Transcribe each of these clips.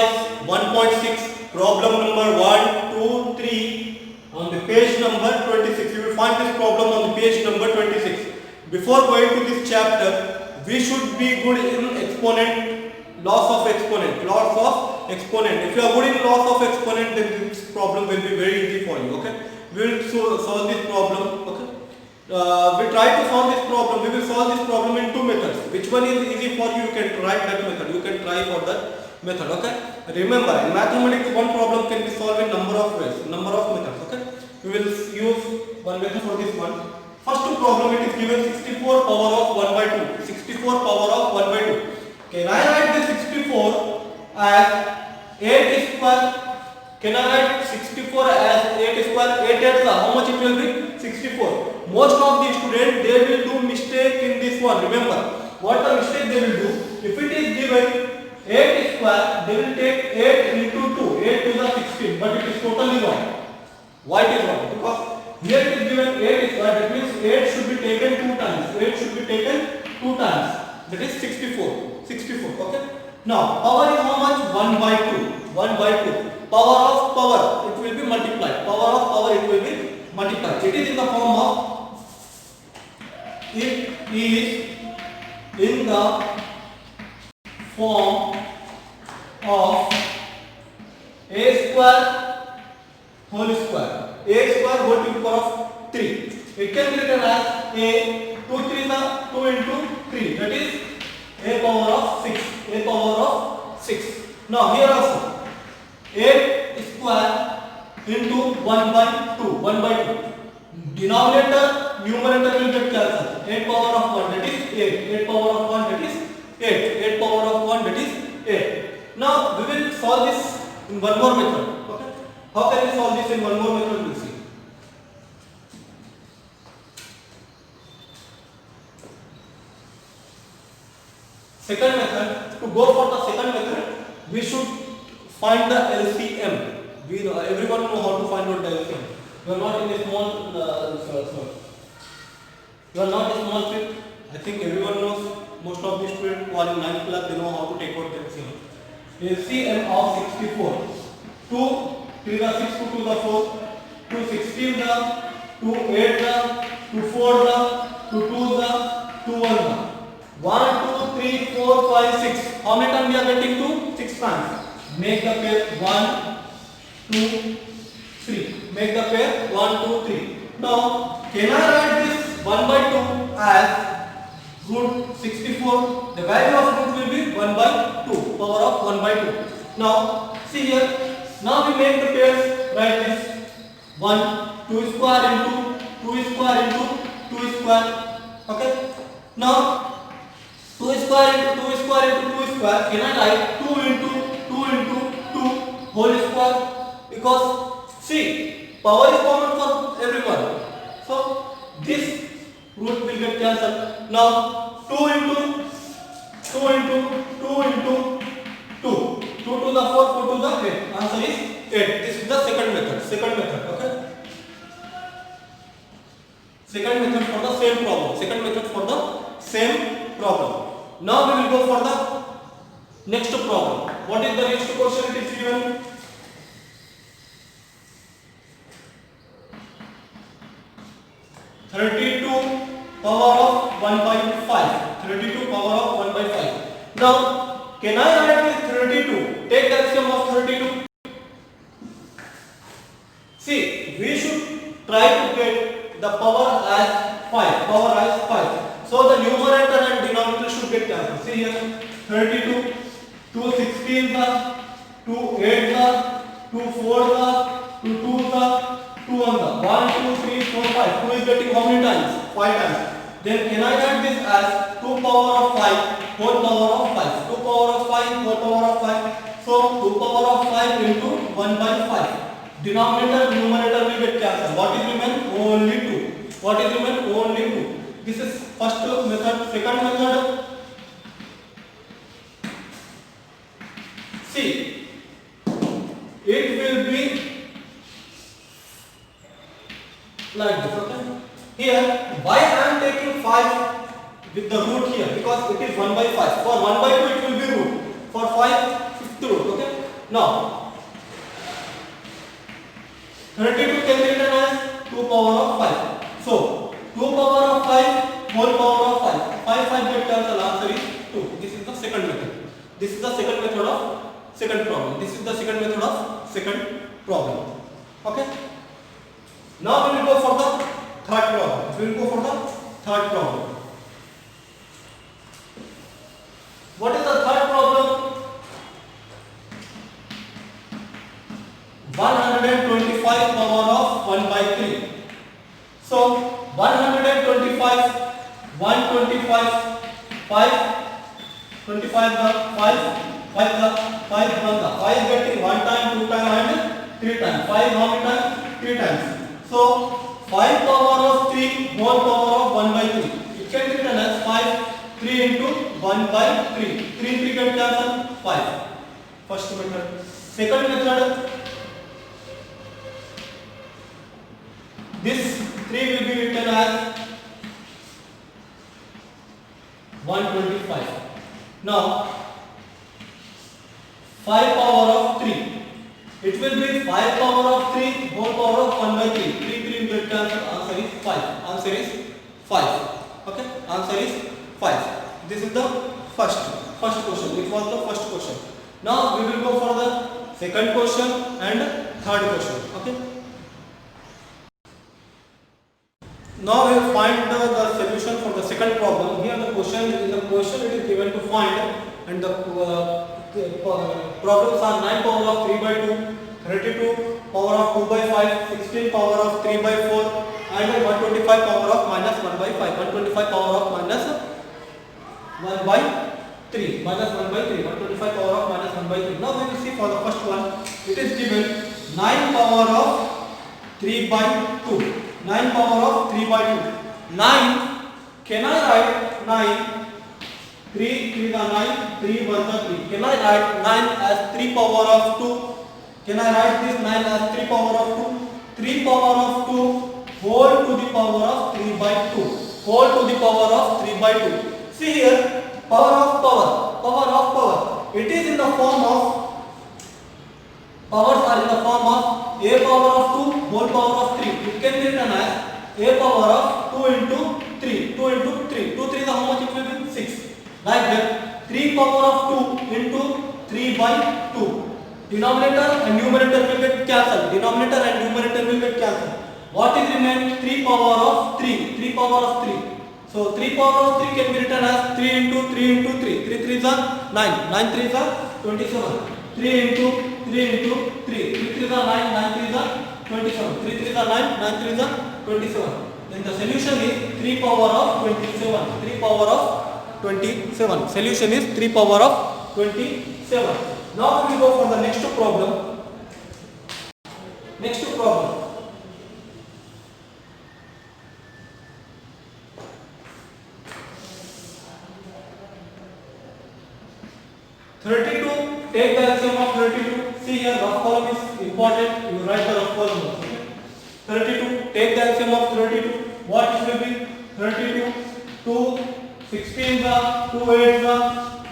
exercise 1.6, problem number 1, 2, 3 on the page number 26. You will find this problem on the page number 26. Before going to this chapter, we should be good in exponent, loss of exponent. If you are good in loss of exponent, then this problem will be very easy for you. Okay, we will solve this problem. Okay, we try to solve this problem. We will solve this problem in two methods. Which one is easy for you? You can try that method. You can try for that method. Okay, remember in mathematics one problem can be solved in number of ways, number of methods. Okay, we will use one method for this one. First problem, it is given 64 power of 1 by 2. 64 power of 1 by 2. Can I write this 64 as 8 square? Can I write 64 as 8 square? 8 8 how much it will be? 64. Most of the students, they will do mistake in this one. Remember, what the mistake they will do? If it is given 8 square, they will take 8 into 2. 8 to the 16. But it is totally wrong. Why it is wrong? Because here it is given 8 square, that means 8 should be taken 2 times. 8 should be taken 2 times. That is 64. 64. Okay. Now, power is how much? 1 by 2. 1 by 2. Power of power, it will be multiplied. Power of power, it will be multiplied. It is in the form of, it is in the form of a square whole square. A square whole to the power of 3. It can be written as a 2 3 the 2 into 3. That is a power of 6. A power of 6. Now here also 8 square into 1 by 2. 1 by 2. Denominator, numerator will get cancelled. 8 power of 1, that is 8. 8 power of 1, that is 8. 8 power of 1, that is 8. Now we will solve this in one more method. Okay? How can we solve this in one more method? We will see. Second method, to go for the second method, we should find the LCM. We know, everyone know how to find out the LCM. You are not in a small, you are not in a small field. I think everyone knows. Most of the students who are in 9th class, they know how to take out the LCM. LCM of 64. 2 3 the 6, 2 to the 4, 2 16 the, 2 8 the, 2 4 the, 2 2 the, 2 1 the. 1 2 3 4 5 6. How many times we are getting to? 6 times. Make the pair 1 2 3. Make the pair 1 2 3. Now can I write this 1 by 2 as root 64? The value of root will be 1 by 2. Power of 1 by 2. Now see here. Now we make the pairs. Write this 1 2 square into 2 square into 2 square. Okay. Now 2 square into 2 square into 2 square. Can I write 2 into 2 into 2 whole square? Because see, power is common for everyone. So this root will get cancelled. Now 2 into 2 into 2 into 2. 2 to the 4, 4 to the 8. Answer is 8. This is the second method. Second method. Okay. Second method for the same problem. Second method for the same problem. Now we will go for the next problem. What is the next question? It is given 32 power of 1 by 5. 32 power of 1 by 5. Now, can I write this 32? Take the LCM of 32. See, we should try to get the power as 5. Power as 5. So the numerator and denominator should get cancelled. See here, 32, 2 16 the, 2 8 the, 2 4 the, 2 2 the, 2 1 the. 1 2 3 4 5. 2 is getting how many times? 5 times. Then can I write this as 2 power of 5 whole power of 5. 2 power of 5 whole power of 5. So 2 power of 5 into 1 by 5. Denominator, numerator will get cancelled. What is remain? Only 2. What is remain? Only 2. This is first method. Second method. See, it will be like this. Okay. Here, why I am taking 5 with the root here? Because it is 1 by 5. For 1 by 2 it will be root. For 5, fifth root. Okay. Now 32 can be written as 2 power of 5. So 2 power of 5 whole power of 5. 5 get cancelled. Answer is 2. This is the second method. This is the second method of second problem. This is the second method of second problem. Okay. Now we will go for the third problem. We will go for the third problem. What is the third problem? 125 power of 1 by 3. So 125, 125, 5, 25 the 5, 5 the 5 1 the 5 getting 1 time, 2 time and 3 times. 5 how many times? 3 times. So 5 power of 3 whole power of 1 by 3. It can be written as 5 3 into 1 by 3. 3 get cancelled 5. First method. Second method. This 3 will be written as 125. Now 5 power of 3. It will be 5 power of 3 whole power of 1 by 3. 3 will get cancelled. Answer is 5. Answer is 5. Okay. Answer is 5. This is the first question. It was the first question. Now we will go for the second question and third question. Okay. Now we will find the solution for the second problem. Here the question it is given to find, and the problems are 9 power of 3 by 2, 32 power of 2 by 5, 16 power of 3 by 4 and 125 power of minus 1 by 5. 125 power of minus 1 by 3, minus 1 by 3, 125 power of minus 1 by 3. Now we will see for the first one. It is given 9 power of 3 by 2. 9 power of 3 by 2. 9, can I write 9? 3 is 9, 3 1 is 3. Can I write 9 as 3 power of 2? Can I write this 9 as 3 power of 2? 3 power of 2 whole to the power of 3 by 2. Whole to the power of 3 by 2. See here, power of power, power of power. It is in the form of, powers are in the form of a power of 2 whole power of 3. It can be written as a power of 2 into 3. 2 into 3. 2 3 is how much it will be? 6. Like that, 3 power of 2 into 3 by 2. Denominator and numerator will get cancelled. Denominator and numerator will get cancelled. What is remained? 3 power of 3. 3 power of 3. So 3 power of 3 can be written as 3 into 3 into 3. 3 3s are 9. 9 3s are 27. 3 into 3 into 3. 3 3s are 9. 9 3s are 27. 3 3s are 9. 9 3s are 27. Then the solution is 3 power of 27. 3 power of 27. Solution is 3 power of 27. Now we will go for the next problem. Next problem. Take the LCM of 32. See here, rough column is important. You write the rough column. Okay? 32. Take the LCM of 32. What it will be? 32. 2 16 the 2 8 the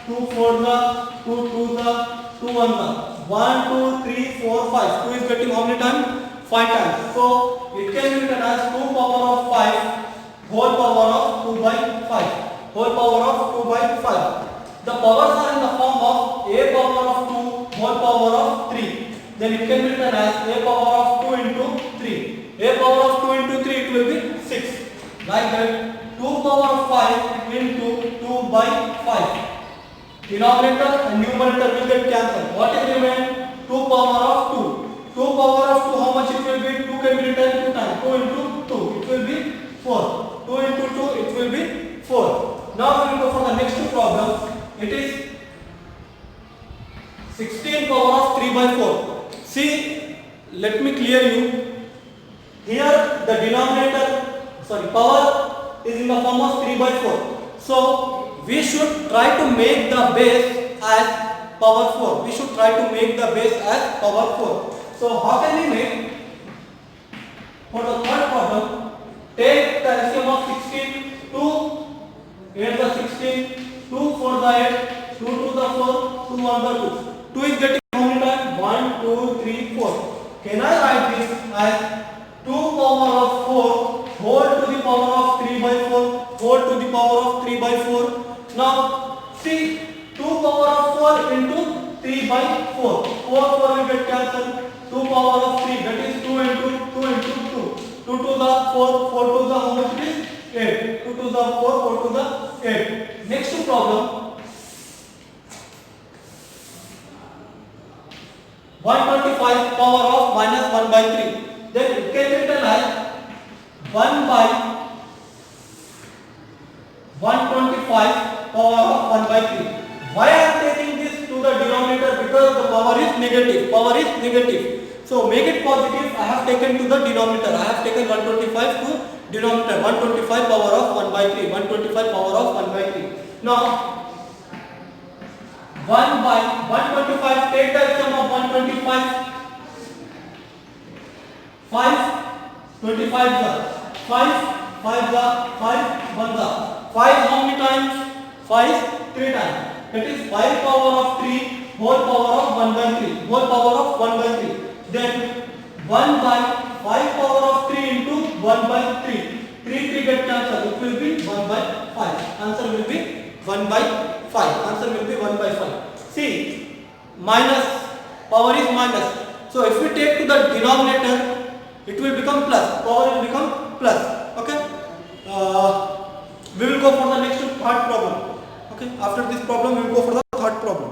2 4 the 2 2 the 2 1 the 1 2 3 4 5. 2 is getting how many times? 5 times. So it can be written as 2 power of 5 whole power of 2 by 5. Whole power of 2 by 5. The powers are in the form of a power of 2 whole power of 3. Then it can be written as a power of 2 into 3. A power of 2 into 3 it will be 6. Like that, 2 power of 5 into 2 by 5. Denominator and numerator will get cancelled. What is remain? 2 power of 2. 2 power of 2, how much it will be? 2 can be written 2 times. 2 into 2, it will be 4. 2 into 2, it will be 4. Now we will go for the next problem. It is 16 power of 3 by 4. See, let me clear you. Here the power is in the form of 3 by 4. So we should try to make the base as power 4. We should try to make the base as power 4. So how can we make? For the third problem, take the LCM of 16, 2, 8 the 16, 2 4 the 8, 2 2 the 4, 2 1 the 2. 2 is getting how many times? 2, 3, 4. Can I write this as 2 power of 4 whole to the power of 3 by 4 whole to the power of 3 by 4. Now see, 2 power of 4 into 3 by 4. 4 will get cancelled. 2 power of 3, that is 2 into 2 into 2. 2 to the 4, 4 to the how much it is? 8. 2 to the 4, 4 to the 8. Next problem. 125 power of minus 1 by 3. Then it can be written as 1 by 125 power of 1 by 3. Why I am taking this to the denominator? Because the power is negative. Power is negative. So make it positive. I have taken to the denominator. I have taken 125 to denominator. 125 power of 1 by 3. 125 power of 1 by 3. Now 1 by 125, take the sum of 125. 5, 25 the 5, 5 the 5, 1 the 5 how many times? 5 3 times. That is 5 power of 3 whole power of 1 by 3. Whole power of 1 by 3. Then 1 by 5 power of 3 into 1 by 3. 3 get cancelled. It will be 1 by 5. Answer will be 1 by 5. Answer will be 1 by 5. See, minus, power is minus. So if we take to the denominator, it will become plus. Power will become plus. Okay. We will go for the next third problem. Okay. After this problem, we will go for the third problem.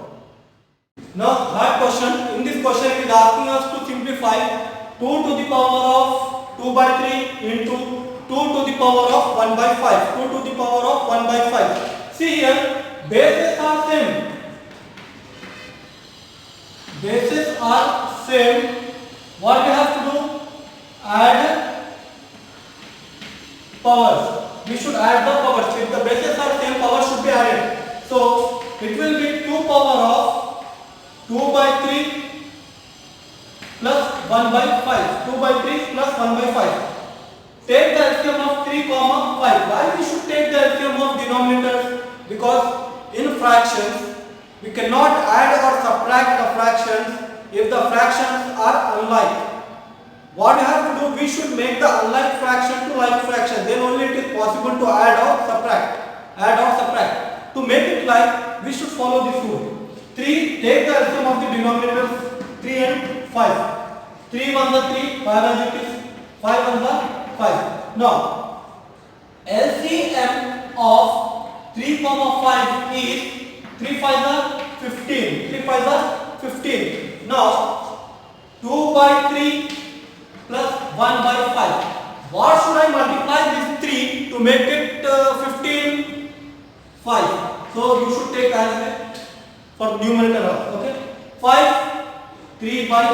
Now, third question. In this question, it is asking us to simplify 2 to the power of 2 by 3 into 2 to the power of 1 by 5. 2 to the power of 1 by 5. See here, bases are same. Bases are same. What we have to do? Add powers. We should add the powers. If the bases are same, power should be added. So it will be 2 power of 2 by 3 plus 1 by 5. 2 by 3 plus 1 by 5. Take the LCM of 3, 5. Why we should take the LCM of denominators? Because in fractions, we cannot add or subtract the fractions if the fractions are unlike. What we have to do, we should make the unlike fraction to like fraction. Then only it is possible to add or subtract. Add or subtract. To make it like, we should follow this rule. 3, take the LCM of the denominators 3 and 5. 3 1 the 3, 5 as it is. 5 1 the 5. Now, LCM of 3, 5 is 3 5 the 15. 3 5 the 15. Now 2 by 3 plus 1 by 5. What should I multiply this 3 to make it 15? 5. So you should take as for numerator. Okay. 5 3 by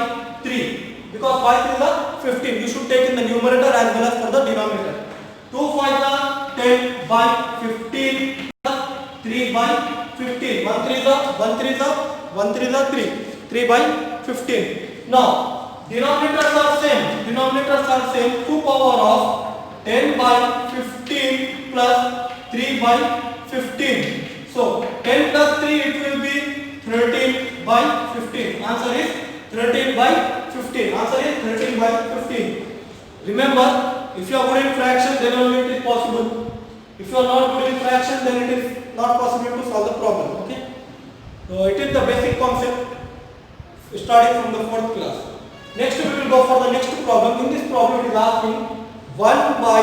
3. Because 5 is the 15. You should take in the numerator as well as for the denominator. 2 5 the 10 by 15 plus 3 by 15. 1 3 is 3. 3 by 15. Now, denominators are same. Denominators are same. 2 power of 10 by 15 plus 3 by 15. So, 10 plus 3 it will be 13 by 15. Answer is 13 by 15. Answer is 13 by 15. Remember, if you are good in fraction, then only it is possible. If you are not good in fraction, then it is not possible to solve the problem. Okay. So it is the basic concept starting from the 4th class. Next we will go for the next problem. In this problem it is asking 1 by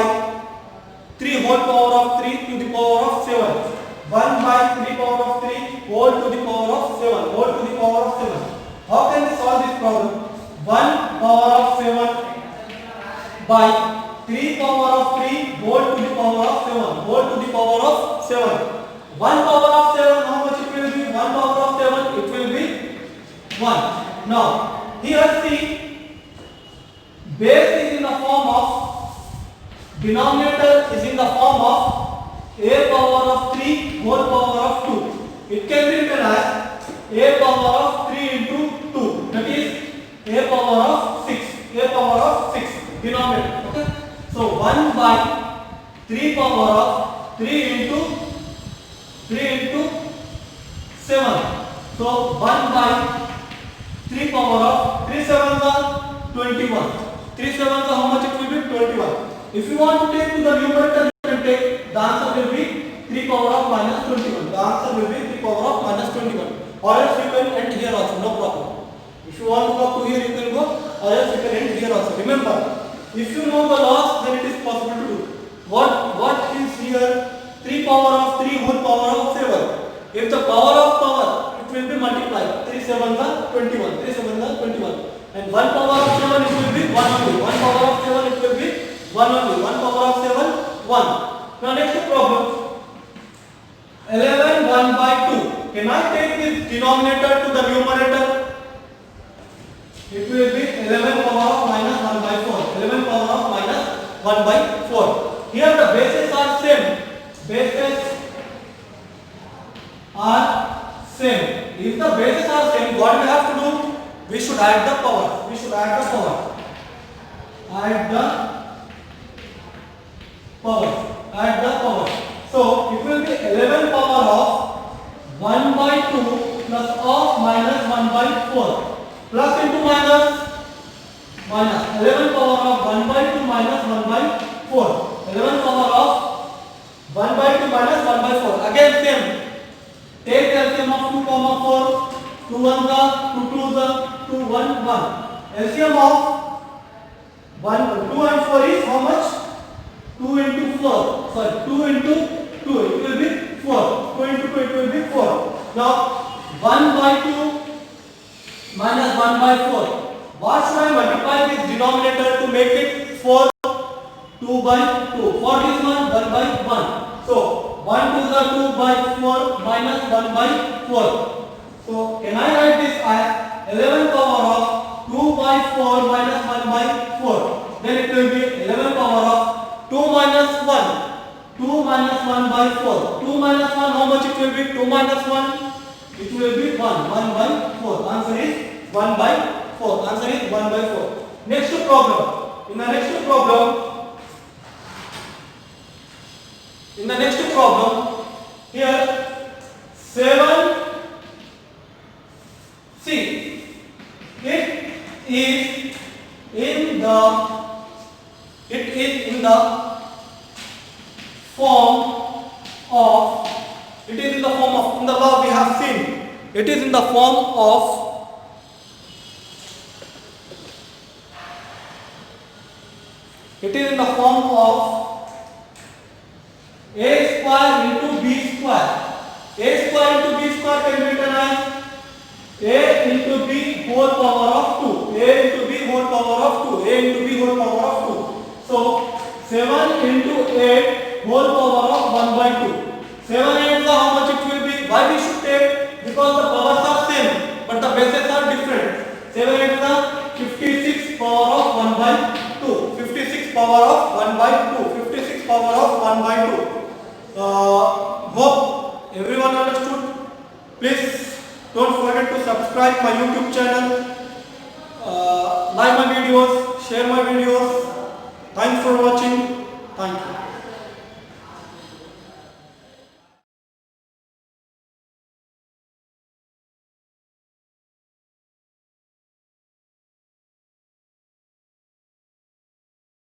3 whole power of 3 to the power of 7. 1 by 3 power of 3 whole to the power of 7. Whole to the power of 7. How can we solve this problem? 1 power of 7 by 3 power of 3 whole to the power of 7. Whole to the power of 7. 1 power of 7, how much it will be? 1 power of 7, it will be 1. Now, here see, base is in the form of, denominator is in the form of a power of 3 whole power of 2. It can be written as a power of 3 into 2. That is a power of 6. A power of 6 denominator. Okay. So 1 by 3 power of 3 into 7. So 1 by 3 power of 3 sevens are 21. 3 sevens are how much it will be? 21. If you want to take to the numerator, you can take, the answer will be 3 power of minus 21. The answer will be 3 power of minus 21. Or else you can end here also, no problem. If you want to go up to here, you can go, or else you can end here also. Remember, if you know the laws, then it is possible to do. What is here? 3 power of 3 whole power of 7. If the power of power, it will be multiplied. 3 sevens are 21. 3 sevens are 21. And 1 power of 7, it will be 1 only. 1 power of 7, it will be 1 only. 1 power of 7, 1. Now next problem. 11 1 by 2. Can I take this denominator to the numerator? It will be 11 power of minus 1 by 4. 11 power of minus 1 by 4. Here the bases are same. Bases are same. If the bases are same, what we have to do? We should add the power. We should add the power. Add the power. Add the power. So it will be 11 power of 1 by 2 plus of minus 1 by 4. Plus into minus. Minus 11 power of 1 by 2 minus 1 by 4. 11 power of 1 by 2 minus 1 by 4. Again same. Take the LCM of 2 comma 4. 2 1 the 2 2 the 2 1 1. LCM of 1 2 and 4 is how much? 2 into 4. Sorry, 2 into 2. It will be 4. 2 into 2, it will be 4. Now 1 by 2 minus 1 by 4. What should I multiply this denominator to make it 4? 2 by 2. For this one, 1 by 1. So 1 to the 2 by 4 minus 1 by 4. So can I write this as 11 power of 2 by 4 minus 1 by 4. Then it will be 11 power of 2 minus 1. 2 minus 1 by 4. 2 minus 1, how much it will be? 2 minus 1, it will be 1. 1 by 4. Answer is 1 by 4. Answer is 1 by 4. Next problem. In the next problem, here 7. See, it is in the form of, in the law we have seen, it is in the form of a square into b square. A square into b square can be written as a into b whole power of 2. A into b whole power of 2. A into b whole power of 2. So 7 into 8 whole power of 1 by 2. 7 into how much it will be? Why we should take? Because the powers are same, but the bases are different. 7 into the 56 power of 1 by 2. 56 power of 1 by 2. 56 power of 1 by 2. Hope everyone understood. Please don't forget to subscribe my YouTube channel, like my videos, share my videos.